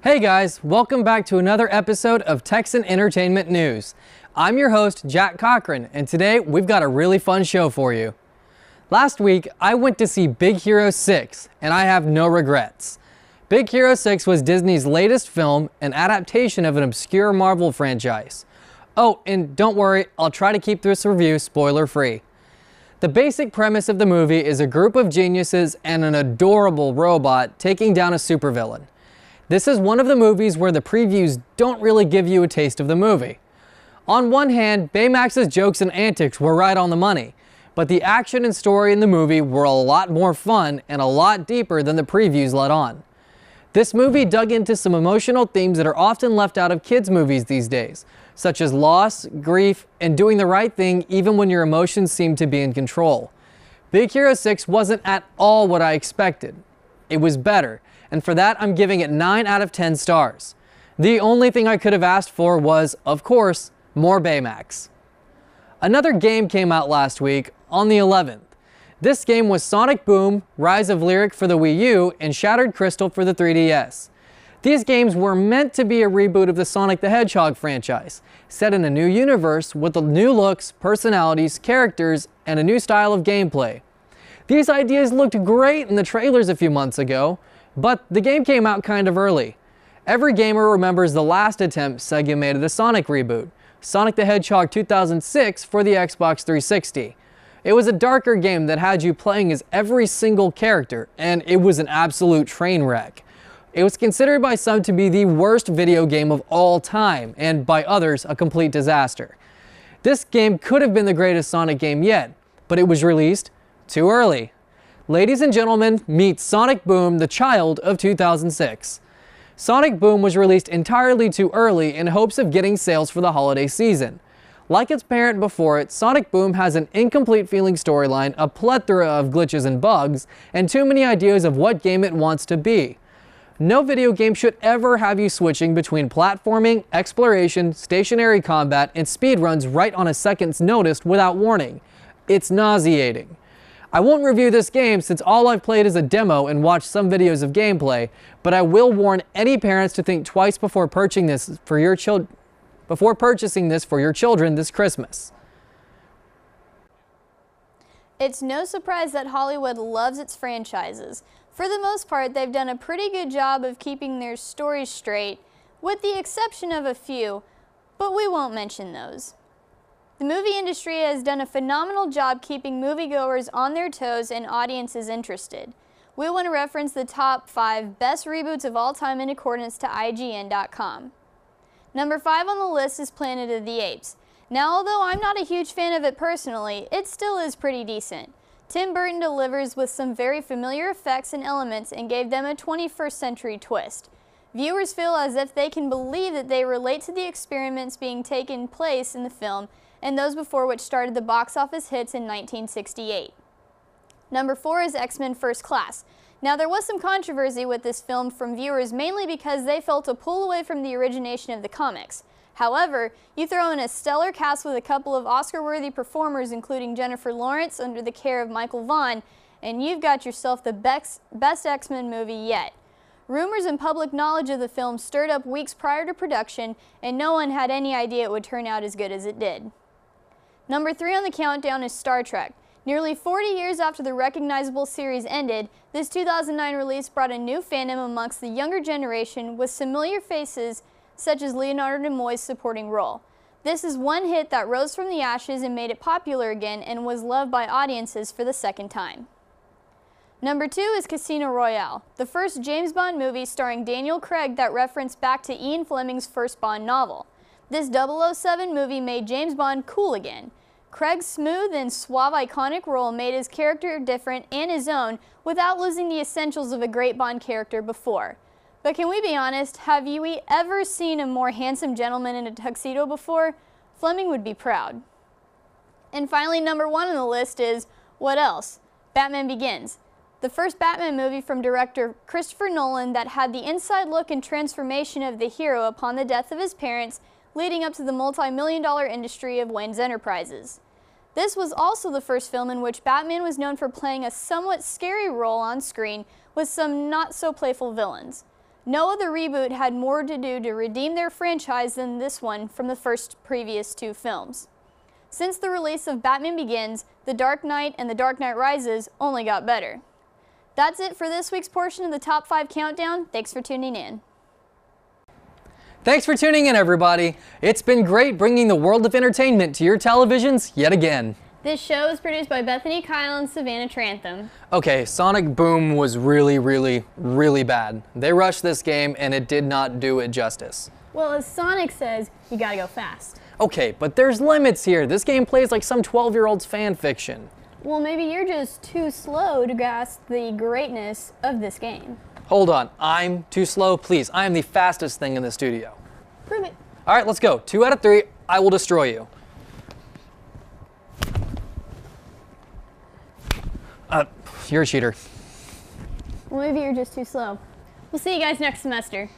Hey guys, welcome back to another episode of Texan Entertainment News. I'm your host, Jack Cochran, and today we've got a really fun show for you. Last week, I went to see Big Hero 6, and I have no regrets. Big Hero 6 was Disney's latest film, an adaptation of an obscure Marvel franchise. Oh, and don't worry, I'll try to keep this review spoiler-free. The basic premise of the movie is a group of geniuses and an adorable robot taking down a supervillain. This is one of the movies where the previews don't really give you a taste of the movie. On one hand, Baymax's jokes and antics were right on the money, but the action and story in the movie were a lot more fun and a lot deeper than the previews let on. This movie dug into some emotional themes that are often left out of kids' movies these days, such as loss, grief, and doing the right thing even when your emotions seem to be in control. Big Hero 6 wasn't at all what I expected. It was better, and for that I'm giving it 9 out of 10 stars. The only thing I could have asked for was, of course, more Baymax. Another game came out last week, on the 11th. This game was Sonic Boom, Rise of Lyric for the Wii U, and Shattered Crystal for the 3DS. These games were meant to be a reboot of the Sonic the Hedgehog franchise, set in a new universe with new looks, personalities, characters, and a new style of gameplay. These ideas looked great in the trailers a few months ago, but the game came out kind of early. Every gamer remembers the last attempt Sega made at a Sonic reboot, Sonic the Hedgehog 2006 for the Xbox 360. It was a darker game that had you playing as every single character, and it was an absolute train wreck. It was considered by some to be the worst video game of all time, and by others, a complete disaster. This game could have been the greatest Sonic game yet, but it was released too early. Ladies and gentlemen, meet Sonic Boom, the child of 2006. Sonic Boom was released entirely too early in hopes of getting sales for the holiday season. Like its parent before it, Sonic Boom has an incomplete feeling storyline, a plethora of glitches and bugs, and too many ideas of what game it wants to be. No video game should ever have you switching between platforming, exploration, stationary combat, and speedruns right on a second's notice without warning. It's nauseating. I won't review this game since all I've played is a demo and watched some videos of gameplay, but I will warn any parents to think twice before purchasing this for your children this Christmas. It's no surprise that Hollywood loves its franchises. For the most part, they've done a pretty good job of keeping their stories straight, with the exception of a few, but we won't mention those. The movie industry has done a phenomenal job keeping moviegoers on their toes and audiences interested. We want to reference the top 5 best reboots of all time in accordance to IGN.com. Number 5 on the list is Planet of the Apes. Now, although I'm not a huge fan of it personally, it still is pretty decent. Tim Burton delivers with some very familiar effects and elements and gave them a 21st century twist. Viewers feel as if they can believe that they relate to the experiments being taken place in the film and those before, which started the box office hits in 1968. Number 4 is X-Men First Class. Now, there was some controversy with this film from viewers mainly because they felt a pull away from the origination of the comics. However, you throw in a stellar cast with a couple of Oscar-worthy performers including Jennifer Lawrence under the care of Michael Vaughn, and you've got yourself the best X-Men movie yet. Rumors and public knowledge of the film stirred up weeks prior to production, and no one had any idea it would turn out as good as it did. Number 3 on the countdown is Star Trek. Nearly 40 years after the recognizable series ended, this 2009 release brought a new fandom amongst the younger generation with familiar faces such as Leonard Nimoy's supporting role. This is one hit that rose from the ashes and made it popular again and was loved by audiences for the second time. Number 2 is Casino Royale, the first James Bond movie starring Daniel Craig that referenced back to Ian Fleming's first Bond novel. This 007 movie made James Bond cool again. Craig's smooth and suave iconic role made his character different and his own without losing the essentials of a great Bond character before. But can we be honest, have you ever seen a more handsome gentleman in a tuxedo before? Fleming would be proud. And finally, number 1 on the list is, what else? Batman Begins. The first Batman movie from director Christopher Nolan that had the inside look and transformation of the hero upon the death of his parents, leading up to the multi-million-dollar industry of Wayne's Enterprises. This was also the first film in which Batman was known for playing a somewhat scary role on screen with some not-so-playful villains. No other reboot had more to do to redeem their franchise than this one from the previous two films. Since the release of Batman Begins, The Dark Knight and The Dark Knight Rises only got better. That's it for this week's portion of the Top 5 Countdown. Thanks for tuning in. Thanks for tuning in, everybody. It's been great bringing the world of entertainment to your televisions yet again. This show is produced by Bethany Kyle and Savannah Trantham. Okay, Sonic Boom was really bad. They rushed this game and it did not do it justice. Well, as Sonic says, you gotta go fast. Okay, but there's limits here. This game plays like some 12-year-old's fan fiction. Well, maybe you're just too slow to grasp the greatness of this game. Hold on, I'm too slow? Please, I am the fastest thing in the studio. Prove it. All right, let's go. 2 out of 3, I will destroy you. You're a cheater. Well, maybe you're just too slow. We'll see you guys next semester.